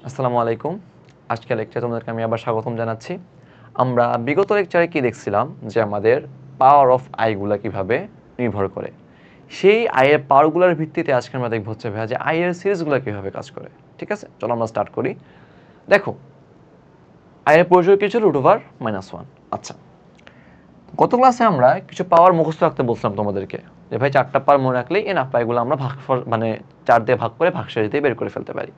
আসসালামু আলাইকুম। আজকের লেকচারে তোমাদেরকে আমি আবার স্বাগতম জানাচ্ছি। আমরা বিগত লেকচারে কি দেখছিলাম যে আমাদের পাওয়ার অফ আইগুলা কিভাবে নির্ভর করে। সেই আইয়ের পাওয়ারগুলোর ভিত্তিতে আজকে আমরা দেখব হচ্ছে ভাইয়া যে আইয়ের সিরিজগুলো কিভাবে কাজ করে। ঠিক আছে, চলো আমরা স্টার্ট করি। দেখো, আইয়ের পরিচয় কি ছিল? √1। আচ্ছা, গত ক্লাসে আমরা কিছু পাওয়ার মুখস্থ রাখতে বলছিলাম তোমাদেরকে যে ভাই 4টা পাওয়ার মনে রাখলেই এনাফ, এগুলো আমরা মানে 4 দিয়ে ভাগ করে ভাগশেষ দিয়ে বের করে ফেলতে পারি।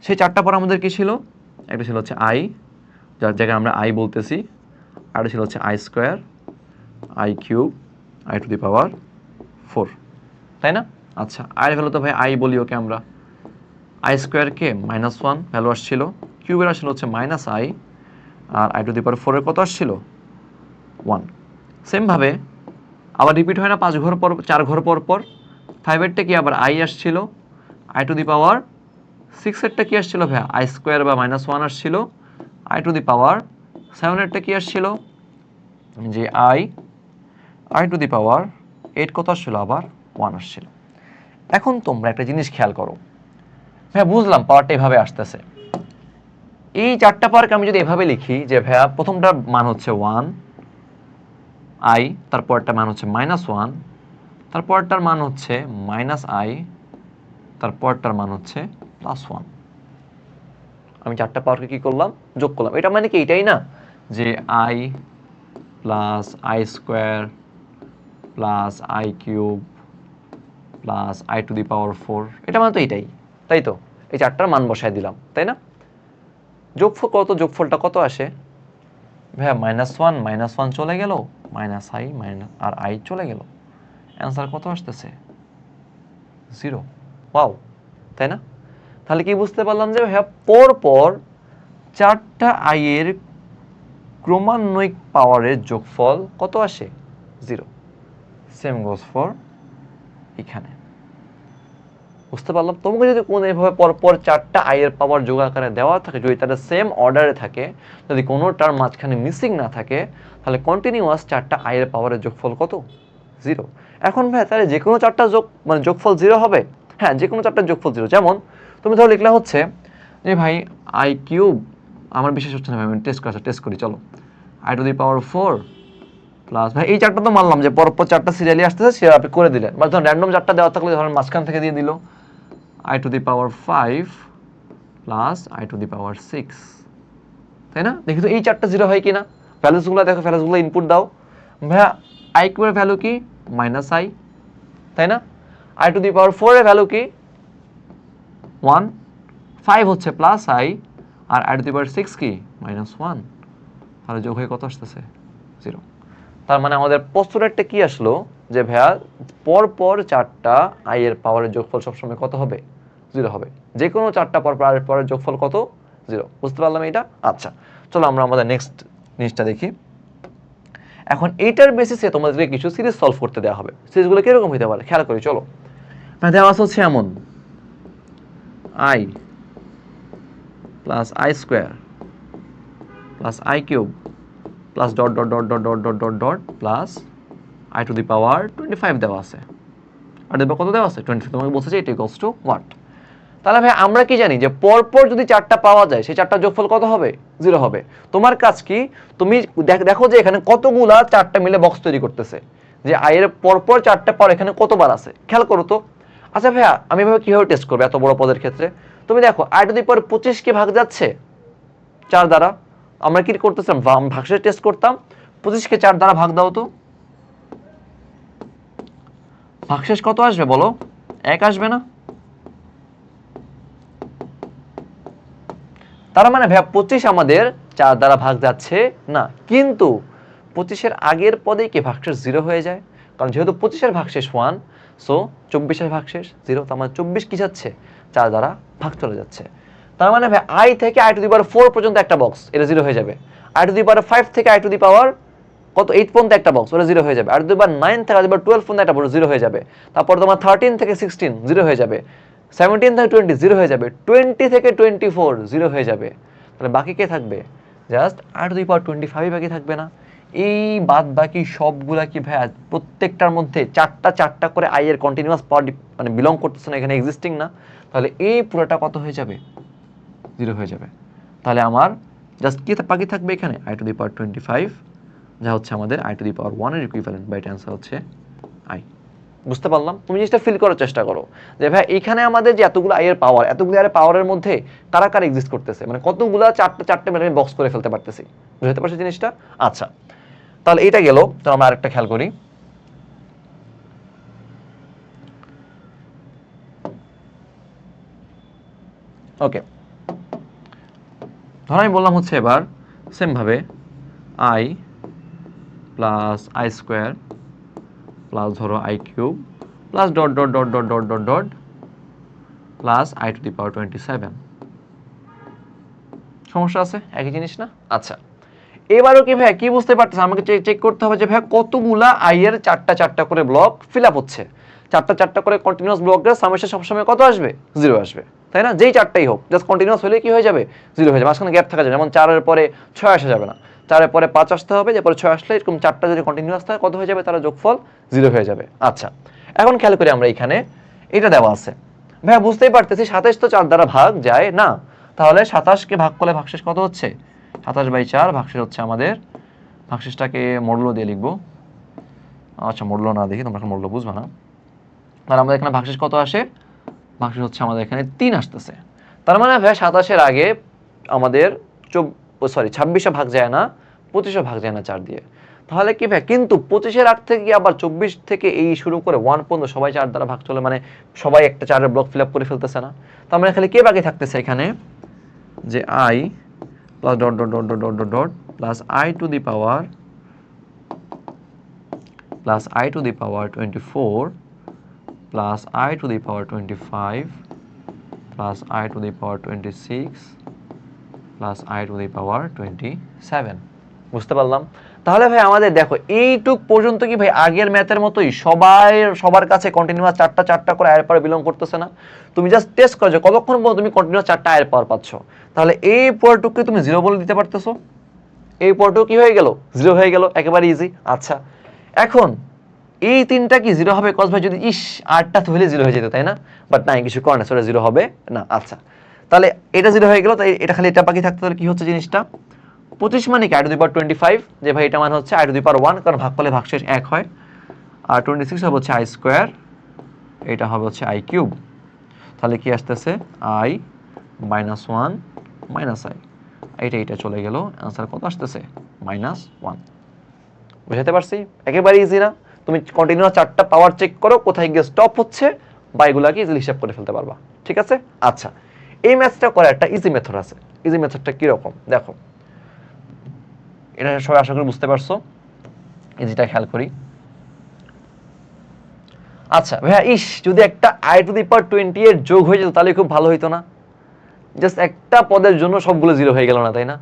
সেই 4টা পাওয়ার আমাদের কি ছিল? একটা ছিল হচ্ছে আই, যার জায়গায় আমরা আই বলতেছি। আর ছিল হচ্ছে I square, I cube, I⁴, তাই না? আচ্ছা, আয়ের ভ্যালু তো ভাই আই বলি ওকে আমরা। আই স্কোয়ারকে -1 ভ্যালু আসছিল, কিউবের আসছিল হচ্ছে -i, আর I⁴ এর কত আসছিল? 1। সেমভাবে আবার রিপিট হয় না 5 ঘর পর 4 ঘর পর পর? 5এরটা কি আবার আই আসছিল, I⁴ 6এরটা কি আসছিল ভাইয়া? আই স্কোয়ার বা -1 আসছিল। I⁴ 7এরটা কি আসছিল? যে I⁴ কত আসছিল? আবার 1 আসছিল। এখন তোমরা একটা জিনিস খেয়াল করো, ভাইয়া বুঝলাম পাওয়ারটা এভাবে আসতেছে। এই 4টা পাওয়ারকে আমি যদি এভাবে লিখি যে ভাইয়া প্রথমটার মান হচ্ছে 1 আই, তারপরটার মান হচ্ছে -1, তারপরটার মান হচ্ছে -i, তারপরটার মান হচ্ছে +1। আমি 4টা পাওয়ারকে কি করলাম? যোগ করলাম। এটা মানে কি এটাই না যে I plus I square plus I cube plus I⁴, এটা মানে তো এটাই, তাই তো? এই 4টার মান বসায় দিলাম, তাই না? যোগফল কত? যোগফলটা কত আসে ভাইয়া? -1 চলে গেল, -i আর আই চলে গেল, অ্যান্সার কত আসতেছে? 0। ওয়াও, তাই না? তাহলে কি বুঝতে পারলাম যে ভাইয়া পরপর 4টা আইয়ের ক্রমান্বয়িক পাওয়ারের যোগফল কত আসে? 0। সেম গোজ ফর এখানে। বুঝতে পারলাম? তোমাকে যদি কোনো এভাবে পরপর 4টা আইয়ের পাওয়ার যোগ আকারে দেওয়া থাকে, যদি তারা সেম অর্ডারে থাকে, যদি কোনোটার মাঝখানে মিসিং না থাকে, তাহলে কন্টিনিউয়াস 4টা আইয়ের পাওয়ারের যোগফল কত? 0। এখন ভাই তাহলে যে কোনো 4টা যোগফল 0 হবে? হ্যাঁ, যে কোনো 4টার যোগফল 0। যেমন তুমি ধরো লিখলা হচ্ছে যে ভাই আই কিউব, আমার বিশেষ হচ্ছে না ভাই, আমি টেস্ট করি চলো। I⁴ প্লাস ভাই এই 4টা তো মানলাম যে পরপর 4টা সিরিয়ালি আসতেছে, সে আপনি করে দিলেন। বা ধরুন র্যান্ডম 4টা দেওয়া থাকলে ধরেন মাঝখান থেকে দিয়ে দিল I⁵ প্লাস I⁶, তাই না? দেখি তো এই 4টা 0 হয় কিনা। ভ্যালুসগুলো দেখো, ভ্যালুসগুলো ইনপুট দাও। ভাইয়া আই কিউবের ভ্যালু কি? -i, তাই না? I⁴ এর ভ্যালু কি? 1। 5 হচ্ছে +i, আর I⁴ কি? -1। তাহলে যোগ হয়ে কত আসতেছে? 0। তার মানে আমাদের পোস্টুলেটটা কি আসলো যে ভাইয়া পরপর 4টা আই এর পাওয়ারের যোগফল সবসময় কত হবে? 0 হবে। যে কোনো 4টা পরের যোগফল কত? 0। বুঝতে পারলাম এটা? আচ্ছা, চলো আমরা আমাদের নেক্সট জিনিসটা দেখি। এখন এইটার বেসিসে তোমাদেরকে কিছু সিরিজ সলভ করতে দেওয়া হবে। সিরিজগুলো কিরকম হতে পারে খেয়াল করি চলো। দেওয়া আছে হচ্ছে এমন I plus I square plus I cube plus dot dot dot dot dot dot dot dot plus I⁵ দেওয়া আছে। আর দেখবে কত দেওয়া আছে? 25। তোমাকে বলছে যে এটা ইকুয়ালস টু হোয়াট? তাহলে ভাই আমরা কি জানি যে পরপর যদি 4টা পাওয়া যায়, সেই 4টার যোগফল কত হবে? 0 হবে। তোমার কাজ কি? তুমি দেখো যে এখানে কতগুলা 4টা মিলে বক্স তৈরি করতেছে, যে আই এর পরপর 4টা পাওয়ার এখানে কতবার আছে খেয়াল করো তো। আচ্ছা ভাইয়া, আমি এভাবে কিভাবে টেস্ট করবো এত বড় পদের ক্ষেত্রে? তুমি দেখো I⁵ কি ভাগ যাচ্ছে 4 দ্বারা। আমরা কি করতেছিলাম? ভাগশেষ টেস্ট করতাম। 25কে 4 দ্বারা ভাগ দাও তো, ভাগশেষ কত আসবে বলো? 1 আসবে না? তার মানে ভাইয়া 25 আমাদের 4 দ্বারা ভাগ যাচ্ছে না, কিন্তু 25-এর আগের পদে কি ভাগশেষ 0 হয়ে যায়? কারণ যেহেতু 25-এর ভাগশেষ 1, সো 24-এর ভাগশেষ 0। তার মানে 24 কি যাচ্ছে? 4 দ্বারা ভাগ চলে যাচ্ছে। তার মানে ভাই আই থেকে I⁴ পর্যন্ত একটা বক্স, এটা 0 হয়ে যাবে। I⁵ থেকে I⁴ কত 8 পর্যন্ত একটা বক্স, ওটা 0 হয়ে যাবে। I⁵ থেকে I⁴ পর্যন্ত একটা বক্স 0 হয়ে যাবে। তারপর তোমার 13 থেকে 16 0 হয়ে যাবে। 17 থেকে 20 0 হয়ে যাবে। 20 থেকে 24 0 হয়ে যাবে। তাহলে বাকি কে থাকবে? জাস্ট I⁵ বাকি থাকবে না? এই বাদ বাকি সবগুলা কি ভাই প্রত্যেকটার মধ্যে 4টা করে আই এর কন্টিনিউয়াস পাওয়ার মানে বিলং করতেছে না, এখানে এক্সিস্টিং না। তাহলে এই পুরোটা কত হয়ে যাবে? 0 হয়ে যাবে। তাহলে আমার জাস্ট কি বাকি থাকবে এখানে i টু দি পাওয়ার 25, যা হচ্ছে আমাদের i টু দি পাওয়ার 1 এর ইকুইভ্যালেন্ট, বা এটা অ্যান্সার হচ্ছে i। বুঝতে পারলাম? তুমি জিনিসটা ফিল করার চেষ্টা করো যে ভাই এখানে আমাদের যে এতগুলো i এর পাওয়ার, এতগুলো i এর পাওয়ারের মধ্যে কারা কারা এক্সিস্ট করতেছে, মানে কতগুলো চারটে মানে বক্স করে ফেলতে পারতেছি। বুঝতে পারছো জিনিসটা? আচ্ছা, তাহলে এটা গেল। তো আমরা আরেকটা খেয়াল করি। ওকে, ধর আমি বললাম হচ্ছে এবার সেম ভাবে i plus i square plus ধরো i cube plus dot dot dot dot dot dot dot plus i to the power 27। সমস্যা আছে? একই জিনিস না? আচ্ছা, এবারও কি ভাই কি বুঝতে পারতেছে? আমাকে চেক করতে হবে যে ভাই কতগুলা i এর চারটা করে ব্লক ফিল আপ হচ্ছে। চারটা করে কন্টিনিউয়াস ব্লকের সামেশন সবসময় কত আসবে? 0 আসবে, তাই না? যেই চারটাই হোক, জাস্ট কন্টিনিউয়াস হলে কি হয়ে যাবে? 0 হয়ে যাবে, মাঝখানে গ্যাপ থাকা যাবে। যেমন 4 এর পরে 6 আসা যাবে না, 4 এর পরে 5 আসতে হবে, এরপরে 6 আসলে এরকম চারটা যদি কন্টিনিউয়াস থাকে কত হয়ে যাবে? তার যোগফল 0 হয়ে যাবে। আচ্ছা, এখন খেয়াল করি আমরা এখানে এটা দেওয়া আছে। ভাইয়া বুঝতেই পারতেছি 27 তো 4 দ্বারা ভাগ যায় না, তাহলে 27 কে ভাগ করলে ভাগশেষ কত হচ্ছে? 27/4 ভাগশেষ হচ্ছে আমাদের, ভাগশেষটাকে মডুলো দিয়ে লিখবো। আচ্ছা, মডুলো না দেখি, তোমরা এখন মডুলো বুঝবা না। তাহলে আমাদের এখানে ভাগশেষ কত আসে? ভাগশেষ হচ্ছে আমাদের এখানে 3 আসতেছে। তার মানে ভাই 27-এর আগে আমাদের 26 ভাগ যায় না, 25 ভাগ যায় না 4 দিয়ে। তাহলে কি ভাই, কিন্তু 25-এর আগ থেকে আবার 24 থেকে এই শুরু করে 1 পর্যন্ত সবাই 4 দ্বারা ভাগ চলে, মানে সবাই একটা 4-এর ব্লক ফিল আপ করে ফেলতেছে না। তার মানে খালি কে বাকি থাকতেছে এখানে? যে i plus dot dot dot dot dot dot plus i to the power plus i to the power 24 plus i to the power 25 plus i to the power 26 plus i to the power 27। বুঝতে পারলাম? তাহলে ভাই আমাদের দেখো এইটুক পর্যন্ত কি ভাই আগের ম্যাথের মতোই সবার কাছে কন্টিনিউয়াস চারটা করে আয়ের পাওয়ার বিলং করতেছে না? তুমি জাস্ট টেস্ট করো যে কতক্ষণ পর্যন্ত তুমি কন্টিনিউয়াস 4টা আয়ের পাওয়ার পাচ্ছ। তাহলে এই পরটুককে তুমি 0 বলে দিতে পারতেছো। এই পরটুক কি হয়ে গেল? 0 হয়ে গেল, একেবারে ইজি। আচ্ছা, এখন এই তিনটা কি 0 হবে? কজ ভাই যদি 8টা হলে 0 হয়ে যেত, তাই না? বাট না, কিছু করে না, সেটা 0 হবে না। আচ্ছা, তাহলে এটা 0 হয়ে গেল, তাই এটা খালি এটা বাকি থাকতে, তাহলে কি হচ্ছে জিনিসটা? 25 মানে কি i টু দি পাওয়ার 25, যে ভাই এটা মানে হচ্ছে i টু দি পাওয়ার 1, কারণ ভাগ করলে ভাগশেষ 1 হয়। আর 26 হবে হচ্ছে i স্কোয়ার, এটা হবে হচ্ছে i কিউব। তাহলে কি আসতেছে? i মাইনাস 1 মাইনাস i, এইটা চলে গেল, অ্যান্সার কত আসতেছে? -1। বুঝতে পারছি? একেবারে ইজি না? তুমি কন্টিনিউয়াস 4টা পাওয়ার চেক করো, কোথায় গিয়ে স্টপ হচ্ছে, বা এগুলাকে ইজিলি হিসাব করে ফেলতে পারবা। ঠিক আছে? আচ্ছা, এই ম্যাথটা করার একটা ইজি মেথড আছে। ইজি মেথডটা কিরকম দেখো, এটা সবাই আশা করি বুঝতে পারছো। ইজিটা খেয়াল করি। আচ্ছা ভাইয়া, যদি একটা i টু দি পাওয়ার 28 যোগ হয়ে যেত তাহলে খুব ভালো হইতো না? জাস্ট একটা পদের জন্য সবগুলো 0 হয়ে গেল না, তাই না?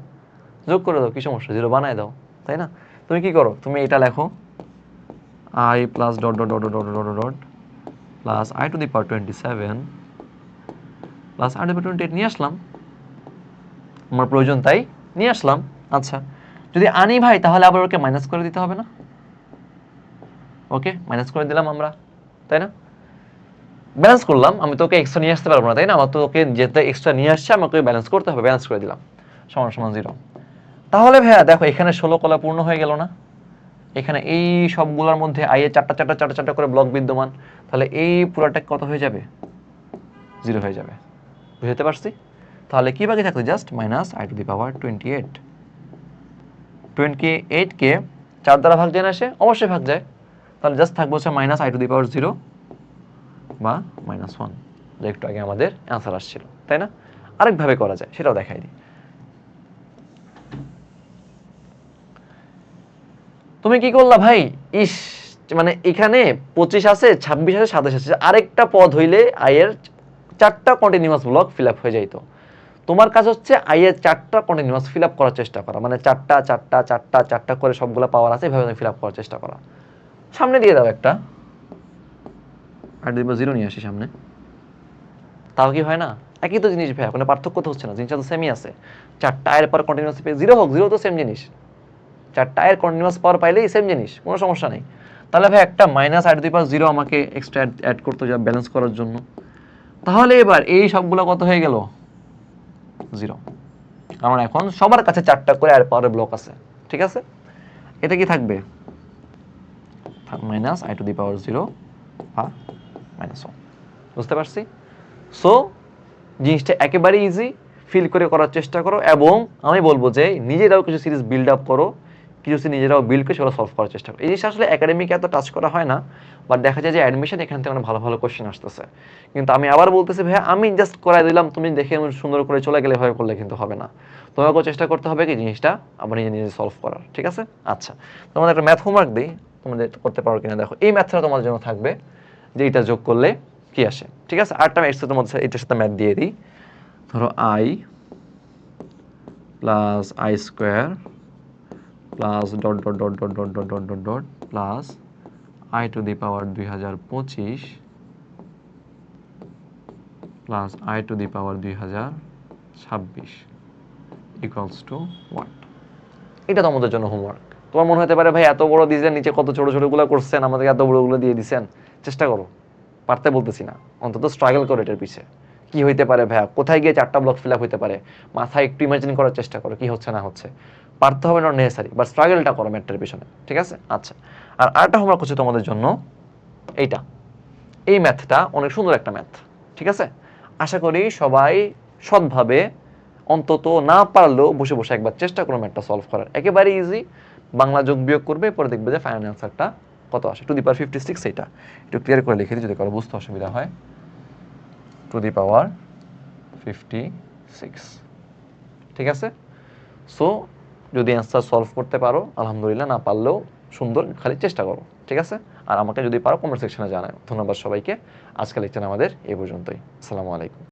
যোগ করে দাও, কি সমস্যা? 0 বানায় দাও, তাই না? তুমি কি করো, তুমি এটা লেখো i plus dot dot dot dot dot dot plus i to the power 27 plus i to the power 28 নিয়ে আসলাম, আমার প্রয়োজন তাই নিয়ে আসলাম। আচ্ছা, যদি আনি ভাই তাহলে আবার ওকে মাইনাস করে দিতে হবে না? ওকে, মাইনাস করে দিলাম আমরা, তাই না? ব্যালেন্স করলাম, আমি তোকে এক্সট্রা নিয়ে আসতে পারবো না, তাই না? আমার তোকে যেটা এক্সট্রা নিয়ে আসছে আমাকে ব্যালেন্স করতে হবে, ব্যালেন্স করে দিলাম, সমান সমান 0। তাহলে ভাইয়া দেখো এখানে 16 কলা পূর্ণ হয়ে গেল না? এখানে এই সবগুলোর মধ্যে i এর চারটা করে ব্লক বিদ্যমান, তাহলে এই পুরোটা কত হয়ে যাবে? 0 হয়ে যাবে। বুঝতে পারছি? তাহলে কি বাকি থাকলো? Just minus i to the power 28। 28 কে 4 দ্বারা ভাগ যায় না? সে অবশ্যই ভাগ যায়। তাহলে জাস্ট থাকবে হচ্ছে মাইনাস i টু দি পাওয়ার 0 বা -1, যে একটু আগে আমাদের অ্যান্সার আসছিল, তাই না? আরেকভাবে করা যায়, সেটাও দেখাই দিই। তুমি কি করলা ভাই? মানে এখানে 25 আছে, 26 আছে, 27 আছে, আরেকটা পদ হইলে i এর 4টা কন্টিনিউয়াস ব্লক ফিল আপ হয়ে যাইত। তোমার কাজ হচ্ছে i এর 4টা কন্টিনিউয়াস ফিল আপ করার চেষ্টা করা, মানে 4টা করে সবগুলো পাওয়ার আছে এভাবে ফিল আপ করার চেষ্টা করা। সামনে দিয়ে দাও একটা, আর 0 নিয়ে আসি সামনে, তাও কি হয় না? একই তো জিনিস ভাই, কোনো পার্থক্য তো হচ্ছে না, জিনিসটা তো সেমই আছে। 4টা এর পর কন্টিনিউয়াস 0 হোক, 0 তো সেম জিনিস, 4টা এর কন্টিনিউয়াস পাওয়ার পাইলেই সেম জিনিস, কোনো সমস্যা নেই। তাহলে ভাই একটা মাইনাস i টু দি পাওয়ার 0 আমাকে এক্সট্রা অ্যাড করতে হবে ব্যালেন্স করার জন্য। তাহলে এবার এই সবগুলো কত হয়ে গেল? 0, কারণ এখন সবার কাছে 4টা করে আর পাওয়ারের ব্লক আছে, ঠিক আছে। এটা কি থাকবে মাইনাস আই টু দি পাওয়ার 0 বা মাইনাস 1, বুঝতে পারছি। সো জিনিসটা একেবারে ইজি, ফিল করে করার চেষ্টা করো, এবং আমি বলবো যে নিজেরাও কিছু সিরিজ বিল্ড আপ করো, কিছু নিজেরাও বিল্ড করে সেগুলো সলভ করার চেষ্টা করো। এই জিনিসটা আসলে একাডেমিকে এত টাচ করা হয় না, বাট দেখা যায় যে অ্যাডমিশন এখান থেকে অনেক ভালো ভালো কোশ্চেন আসতেছে। কিন্তু আমি আবার বলতেছি ভাইয়া, আমি জাস্ট করাই দিলাম, তুমি দেখে সুন্দর করে চলে গেলে ভাবে করলে কিন্তু হবে না, তোমাকেও চেষ্টা করতে হবে কি জিনিসটা আবার নিজে নিজে সলভ করার, ঠিক আছে। আচ্ছা, তোমাদের একটা ম্যাথ হোমওয়ার্ক দিই, তোমাদের করতে পারো কিনা দেখো। এই ম্যাথটা তোমাদের জন্য থাকবে যে এটা যোগ করলে কি আসে, ঠিক আছে। আরেকটা ম্যাথ তোমাদের এটার সাথে ম্যাথ দিয়ে দিই। ধরো i plus I square plus dot dot dot dot dot dot dot dot dot plus I two the power 2025 plus I two the power 2026 equals to what. এটা তোমাদের জন্য হোমওয়ার্ক। তোমার মনে হতে পারে ভাই এত বড় দিয়েছেন, নিচে কত ছোট ছোটগুলো করছেন, আমাদেরকে এত বড়গুলো দিয়ে দিচ্ছেন। চেষ্টা করো, পারতে বলতেছি না, অন্তত স্ট্রাগল করো এটার পিছে। কি হইতে পারে ভাইয়া, কোথায় গিয়ে 4টা ব্লক ফিল আপ হইতে পারে, মাথায় একটু ইমাজিন করার চেষ্টা করো কি হচ্ছে না হচ্ছে। পারতে হবে না নেসেসারি, বাট স্ট্রাগলটা করো ম্যাথটার পিছনে, ঠিক আছে। আচ্ছা, আর আরেকটা হোমওয়ার্ক হচ্ছে তোমাদের জন্য এইটা, এই ম্যাথটা অনেক সুন্দর একটা ম্যাথ, ঠিক আছে। আশা করি সবাই সৎভাবে অন্তত না পারলেও বসে বসে একবার চেষ্টা করো ম্যাথটা সলভ করার, একেবারে ইজি। বাংলা যোগ বিয়োগ করবে, পরে দেখবে যে ফাইনাল অ্যান্সারটা কত আসে, টু দি পাওয়ার 56। এটা একটু ক্লিয়ার করে লিখে দিই যদি কারো বুঝতে অসুবিধা হয়। টু দি পাওয়ার 56, ঠিক আছে। সো যদি অ্যান্সার সলভ করতে পারো আলহামদুলিল্লাহ, না পারলেও সুন্দর, খালি চেষ্টা করো, ঠিক আছে। আর আমাকে যদি পারো কমেন্ট সেকশনে জানাও। ধন্যবাদ সবাইকে। আজকে লেকচার আমাদের এই পর্যন্তই। আসসালামু আলাইকুম।